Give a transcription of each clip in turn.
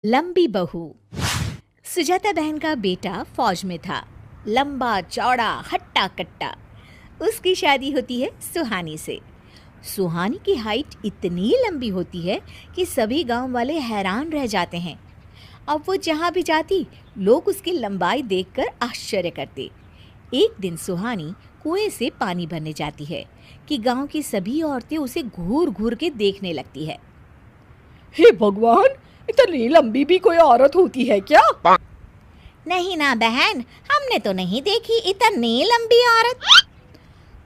लंबी बहू। सुजाता बहन का बेटा फौज में था। लंबा चौड़ा हट्टा कट्टा। उसकी शादी होती है सुहानी से। सुहानी की हाइट इतनी लंबी होती है कि सभी गांव वाले हैरान रह जाते हैं। अब वो जहाँ भी जाती लोग उसकी लंबाई देखकर आश्चर्य करते। एक दिन सुहानी कुएं से पानी भरने जाती है कि गांव की सभी औरतें उसे घूर घूर के देखने लगती है। हे भगवान, इतनी लंबी भी कोई औरत होती है क्या? नहीं ना बहन, हमने तो नहीं देखी इतनी लंबी औरत।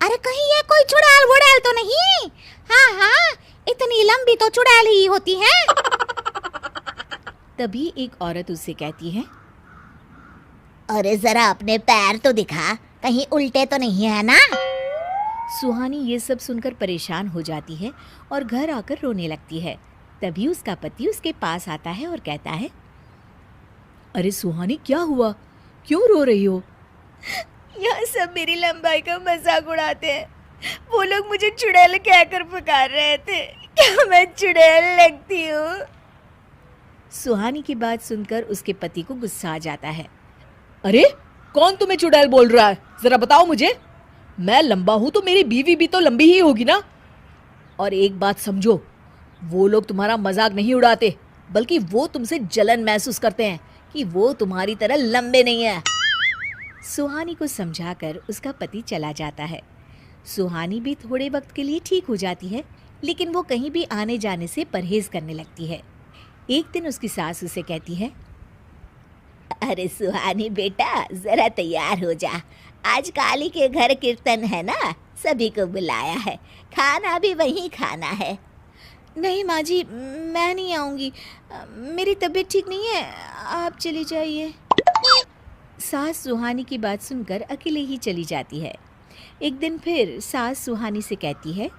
अरे कहीं ये कोई चुड़ैल वुड़ैल तो नहीं? हाँ हाँ, इतनी लंबी तो चुड़ैल ही होती है। तभी एक औरत उससे कहती है, अरे जरा अपने पैर तो दिखा, कहीं उल्टे तो नहीं है ना? सुहानी ये सब सुनकर परेशान हो जाती है और घर आकर रोने लगती है। तभी उसका पति उसके पास आता है और कहता है, अरे सुहानी, क्या हुआ? क्यों रो रही हो? यहाँ सब मेरी लंबाई का मजाक उड़ाते हैं। वो लोग मुझे चुड़ैल कहकर पुकार रहे थे। क्या मैं चुड़ैल लगती हूँ? सुहानी की बात सुनकर उसके पति को गुस्सा आ जाता है। अरे कौन तुम्हें चुड़ैल बोल रहा है? जरा बताओ मुझे। मैं लंबा हूं तो मेरी बीवी भी तो लंबी ही होगी ना। और एक बात समझो, वो लोग तुम्हारा मजाक नहीं उड़ाते, बल्कि वो तुमसे जलन महसूस करते हैं कि वो तुम्हारी तरह लंबे नहीं है। सुहानी को समझाकर उसका पति चला जाता है। सुहानी भी थोड़े वक्त के लिए ठीक हो जाती है, लेकिन वो कहीं भी आने जाने से परहेज करने लगती है। एक दिन उसकी सास उसे कहती है, अरे सुहानी बेटा, जरा तैयार हो जा, आज काली के घर कीर्तन है ना, सभी को बुलाया है, खाना भी वहीं खाना है। नहीं माँ जी, मैं नहीं आऊँगी, मेरी तबीयत ठीक नहीं है, आप चली जाइए। सास सुहानी की बात सुनकर अकेले ही चली जाती है। एक दिन फिर सास सुहानी से कहती है,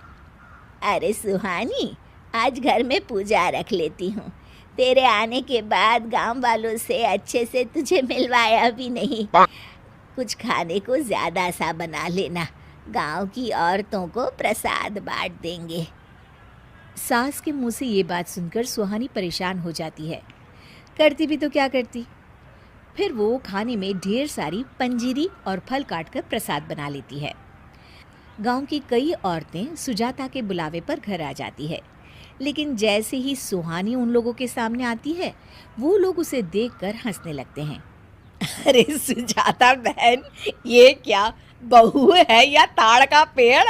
अरे सुहानी, आज घर में पूजा रख लेती हूँ, तेरे आने के बाद गांव वालों से अच्छे से तुझे मिलवाया भी नहीं। कुछ खाने को ज़्यादा सा बना लेना, गांव की औरतों को प्रसाद बांट देंगे। सास के मुंह से ये बात सुनकर सुहानी परेशान हो जाती है। करती भी तो क्या करती। फिर वो खाने में ढेर सारी पंजीरी और फल काटकर प्रसाद बना लेती है। गांव की कई औरतें सुजाता के बुलावे पर घर आ जाती है, लेकिन जैसे ही सुहानी उन लोगों के सामने आती है, वो लोग उसे देखकर हंसने लगते हैं। अरे सुजाता बहन, ये क्या बहू है या ताड़ का पेड़?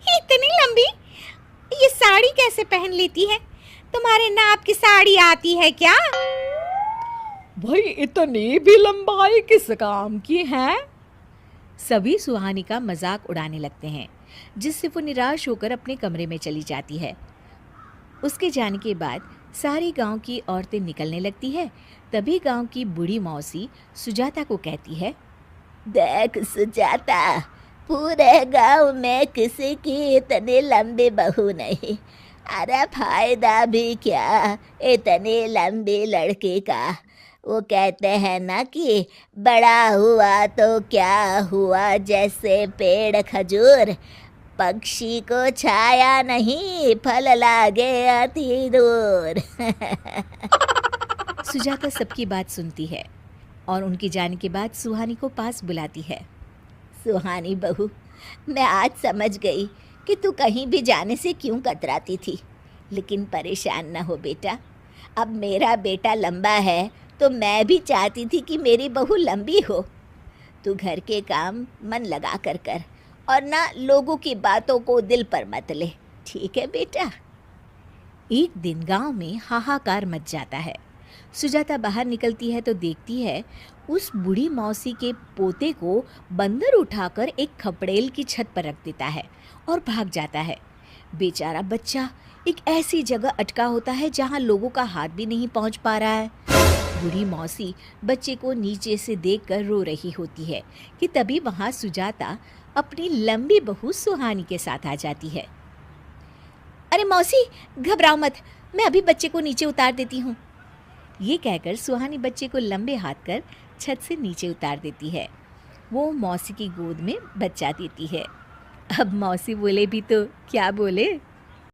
इतनी लंबी, ये साड़ी कैसे पहन लेती है? तुम्हारे नाप की साड़ी आती है क्या? भाई, इतनी भी लंबाई किस काम की है? सभी सुहानी का मजाक उड़ाने लगते हैं, जिससे वो निराश होकर अपने कमरे में चली जाती है। उसके जाने के बाद सारे गांव की औरतें निकलने लगती है। तभी गांव की बूढ़ी मौसी सुजाता को कहती है, देख सुजाता, पूरे गांव में किसी की इतनी लंबी बहू नहीं। अरे फायदा भी क्या इतनी लंबी लड़की का। वो कहते हैं ना कि बड़ा हुआ तो क्या हुआ, जैसे पेड़ खजूर, पक्षी को छाया नहीं, फल लागे अति दूर। सुजाता सबकी बात सुनती है और उनके जाने के बाद सुहानी को पास बुलाती है। सुहानी बहू, मैं आज समझ गई कि तू कहीं भी जाने से क्यों कतराती थी, लेकिन परेशान न हो बेटा। अब मेरा बेटा लंबा है तो मैं भी चाहती थी कि मेरी बहू लंबी हो। तू घर के काम मन लगा कर कर और ना लोगों की बातों को दिल पर मत ले, ठीक है बेटा? एक दिन गांव में हाहाकार मच जाता है। सुजाता बाहर निकलती है तो देखती है उस बूढ़ी मौसी के पोते को बंदर उठाकर एक खपड़ेल की छत पर रख देता है और भाग जाता है। बेचारा बच्चा एक ऐसी जगह अटका होता है जहां लोगों का हाथ भी नहीं पहुंच पा रहा है। बूढ़ी मौसी बच्चे को नीचे से देखकर रो रही होती है कि तभी वहां सुजाता अपनी लंबी बहू सुहानी के साथ आ जाती है। अरे मौसी, घबराओ मत, मैं अभी बच्चे को नीचे उतार देती हूँ। ये कहकर सुहानी बच्चे को लंबे हाथ कर छत से नीचे उतार देती है। वो मौसी की गोद में बच्चा देती है। अब मौसी बोले भी तो क्या बोले।